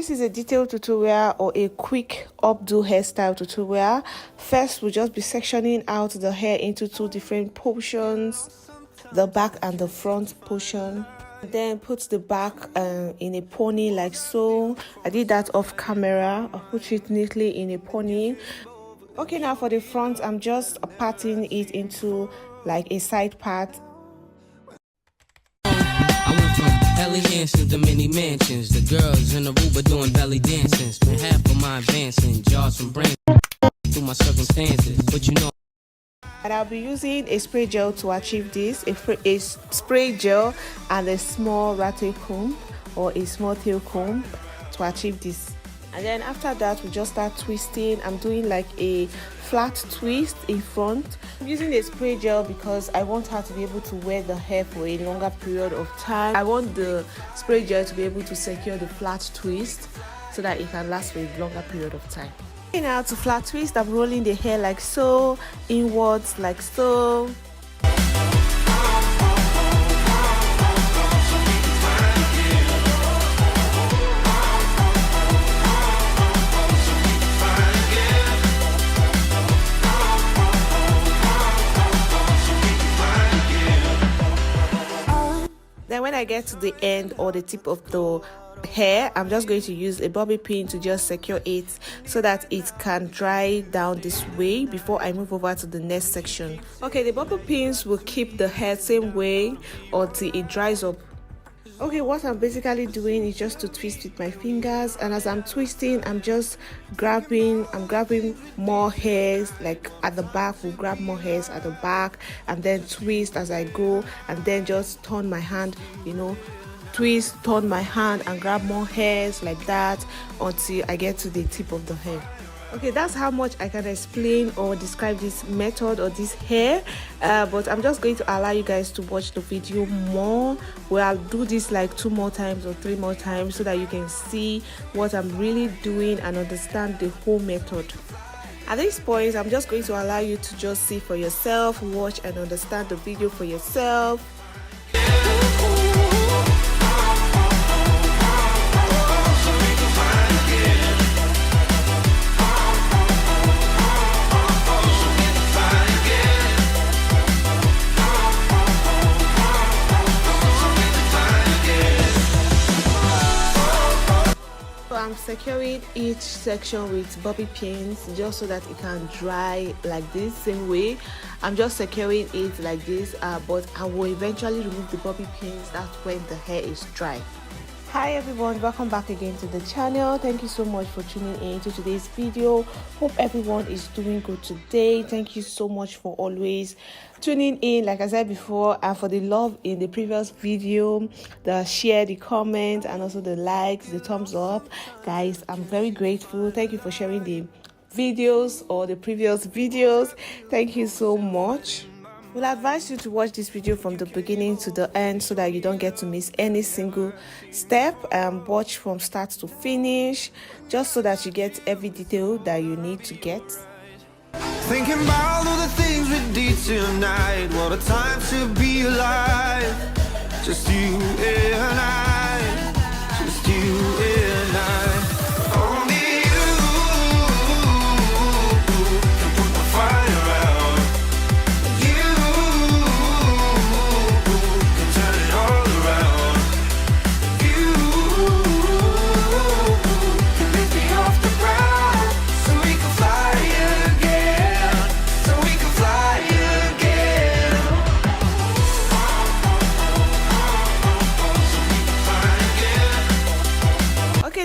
This is a detailed tutorial or a quick updo hairstyle tutorial. First, we'll just be sectioning out the hair into two different portions, the back and the front portion. Then put the back in a pony like so. I did that off camera. I put it neatly in a pony. Okay, now for the front, I'm just parting it into like a side part. Hellions to the many mansions, the girls in Aruba doing belly dancing. Spend half of my advancing, jars from brain through my circumstances, but you know. And I'll be using a spray gel to achieve this, a spray gel and a small rattle comb or a small tail comb to achieve this. And then after that, we just start twisting. I'm doing like a flat twist in front. I'm using a spray gel because I want her to be able to wear the hair for a longer period of time. I want the spray gel to be able to secure the flat twist so that it can last for a longer period of time. Now to flat twist, I'm rolling the hair like so, inwards like so. Then when I get to the end or the tip of the hair, I'm just going to use a bobby pin to just secure it so that it can dry down this way before I move over to the next section. Okay, the bobby pins will keep the hair same way until it dries up. Okay, what I'm basically doing is just to twist with my fingers, and as I'm twisting, I'm grabbing more hairs, like at the back. We'll grab more hairs at the back and then twist as I go, and then just turn my hand, twist, turn my hand and grab more hairs like that until I get to the tip of the hair. Okay, that's how much I can explain or describe this method or this hair, but I'm just going to allow you guys to watch the video more, where I'll do this like 2 more times or 3 more times so that you can see what I'm really doing and understand the whole method. At this point, I'm just going to allow you to just see for yourself, watch and understand the video for yourself. I'm securing each section with bobby pins just so that it can dry like this same way. I'm just securing it like this, but I will eventually remove the bobby pins. That's when the hair is dry. Hi everyone, welcome back again to the channel. Thank you so much for tuning in to today's video. Hope everyone is doing good today. Thank you so much for always tuning in, like I said before, and for the love in the previous video, the share, the comment, and also the likes, the thumbs up. Guys, I'm very grateful. Thank you for sharing the videos or the previous videos. Thank you so much. We'll advise you to watch this video from the beginning to the end so that you don't get to miss any single step. Watch from start to finish just so that you get every detail that you need to get. Thinking about all the things we did tonight. What a time to be alive. Just you and I. Just you and I. Only you can put the fire out.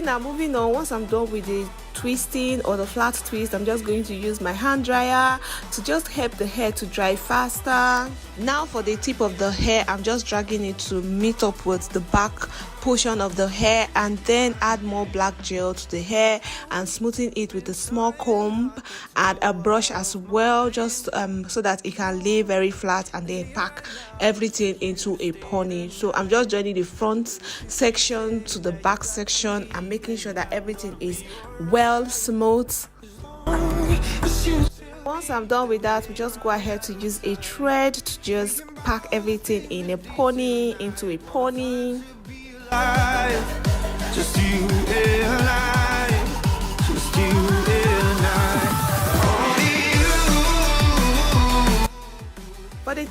Now moving on, once I'm done with the twisting or the flat twist, I'm just going to use my hand dryer to just help the hair to dry faster. Now for the tip of the hair, I'm just dragging it to meet up with the back portion of the hair, and then add more black gel to the hair and smoothing it with a small comb and a brush as well, just so that it can lay very flat, and then pack everything into a pony. So I'm just joining the front section to the back section and making sure that everything is well smooth. Once I'm done with that, we just go ahead to use a thread to just pack everything in a pony, into a pony. Just you and I.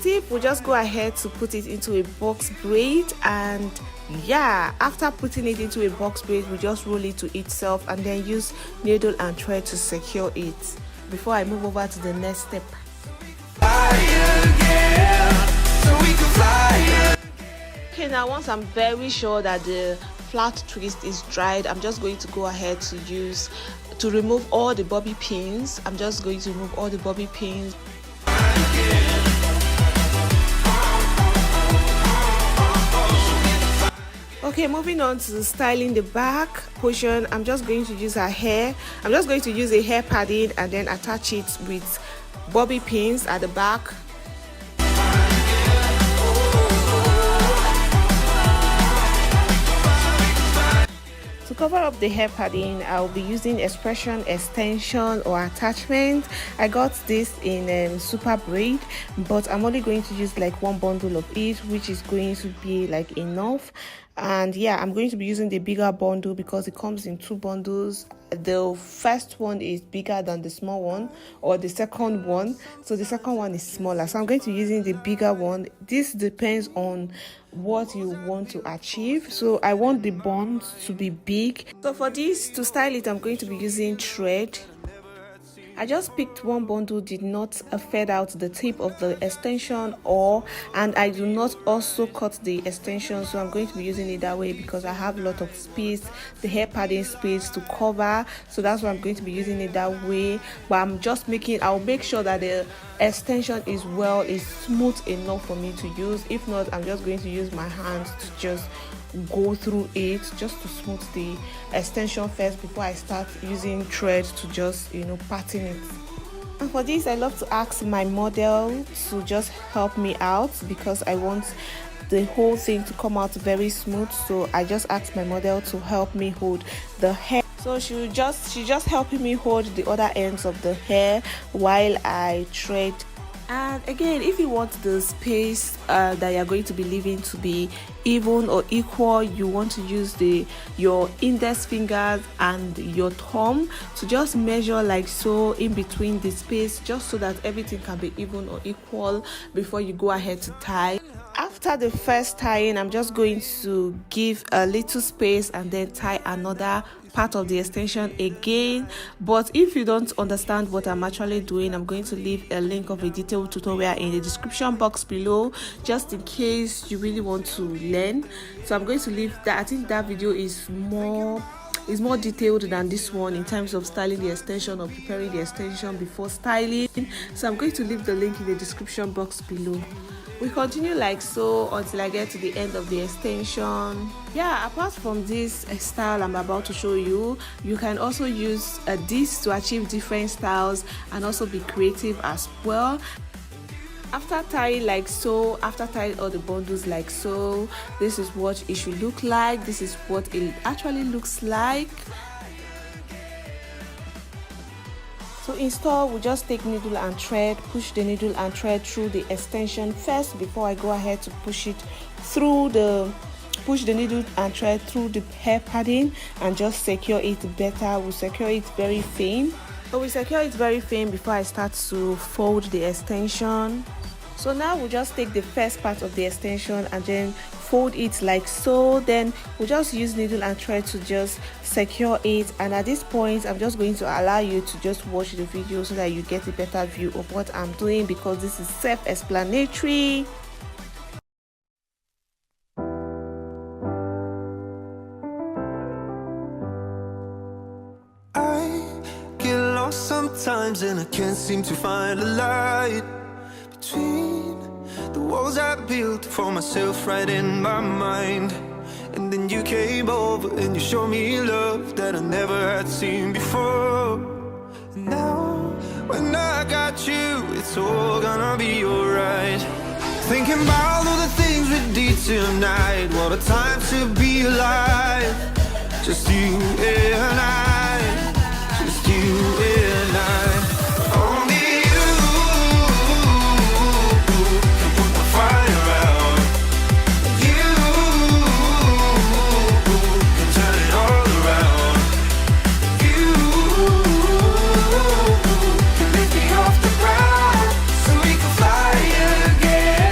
tip, we'll just go ahead to put it into a box braid, and yeah, after putting it into a box braid, we just roll it to itself and then use needle and thread to secure it before I move over to the next step. Okay, now once I'm very sure that the flat twist is dried, I'm just going to go ahead to remove all the bobby pins. I'm just going to remove all the bobby pins. Okay, moving on to styling the back portion, I'm just going to use her hair. I'm just going to use a hair padding and then attach it with bobby pins at the back. To cover up the hair padding, I'll be using Xpression extension or attachment. I got this in super braid, but I'm only going to use like one bundle of it, which is going to be like enough. And yeah, I'm going to be using the bigger bundle because it comes in two bundles. The first one is bigger than the small one, or the second one, so the second one is smaller, so I'm going to be using the bigger one. This depends on what you want to achieve. So I want the bonds to be big, so for this, to style it, I'm going to be using thread. I just picked one bundle, did not fade out the tip of the extension, and I do not also cut the extension, so I'm going to be using it that way because I have a lot of space, the hair padding space to cover, so that's why I'm going to be using it that way. But I'll make sure that the extension is smooth enough for me to use. If not, I'm just going to use my hands to just go through it, just to smooth the extension first before I start using thread to just pattern it. And for this, I love to ask my model to just help me out because I want the whole thing to come out very smooth. So I just asked my model to help me hold the hair. So she just helping me hold the other ends of the hair while I thread. And again, if you want the space that you're going to be leaving to be even or equal, you want to use your index fingers and your thumb to just measure like so in between the space, just so that everything can be even or equal before you go ahead to tie. After the first tying, I'm just going to give a little space and then tie another part of the extension again. But if you don't understand what I'm actually doing, I'm going to leave a link of a detailed tutorial in the description box below, just in case you really want to learn. So I'm going to leave that. I think that video is more detailed than this one in terms of styling the extension or preparing the extension before styling. So I'm going to leave the link in the description box below. We continue like so until I get to the end of the extension. Yeah, apart from this style I'm about to show you, you can also use this to achieve different styles and also be creative as well. After tying like so, after tying all the bundles like so, this is what it should look like. This is what it actually looks like. To install, we just take needle and thread, push the needle and thread through the extension first before I go ahead to push the needle and thread through the hair padding and just secure it better. We'll secure it very firm. So we secure it very firm before I start to fold the extension. So now we'll just take the first part of the extension and then fold it like so. Then we'll just use needle and thread to just secure it. And at this point, I'm just going to allow you to just watch the video so that you get a better view of what I'm doing, because this is self-explanatory. I get lost sometimes and I can't seem to find a light between the walls I built for myself right in my mind. And then you came over and you showed me love that I never had seen before. And now when I got you, it's all gonna be alright. Thinking about all the things we did tonight, what a time to be alive. Just you and I, just you and I. Again.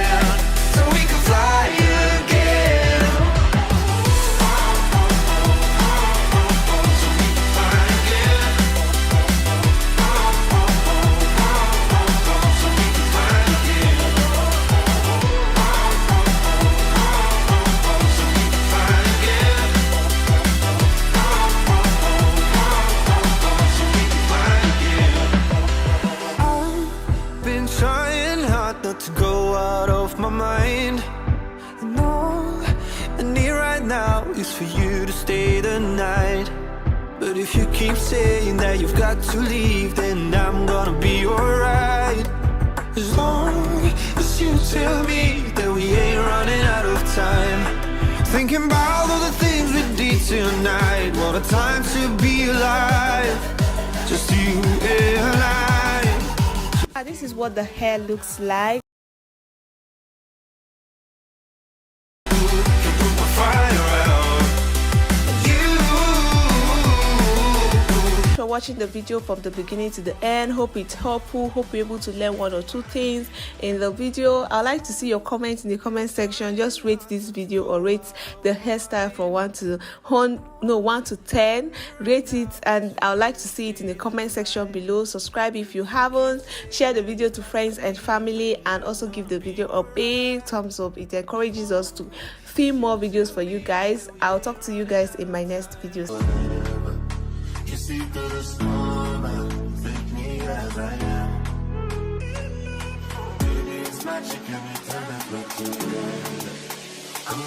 if you keep saying that you've got to leave, then I'm gonna be alright. As long as you tell me that we ain't running out of time. Thinking about all the things we did tonight. What a time to be alive. Just you and I. This is what the hair looks like. For watching the video from the beginning to the end. Hope it's helpful. Hope you're able to learn one or two things in the video. I'd like to see your comments in the comment section. Just rate this video or rate the hairstyle from 1 to 10. Rate it, and I'd like to see it in the comment section below. Subscribe if you haven't. Share the video to friends and family, and also give the video a big thumbs up. It encourages us to film more videos for you guys. I'll talk to you guys in my next videos. You see through the storm, take me as I am. Baby, it's magic, and it turn that look to you. I'm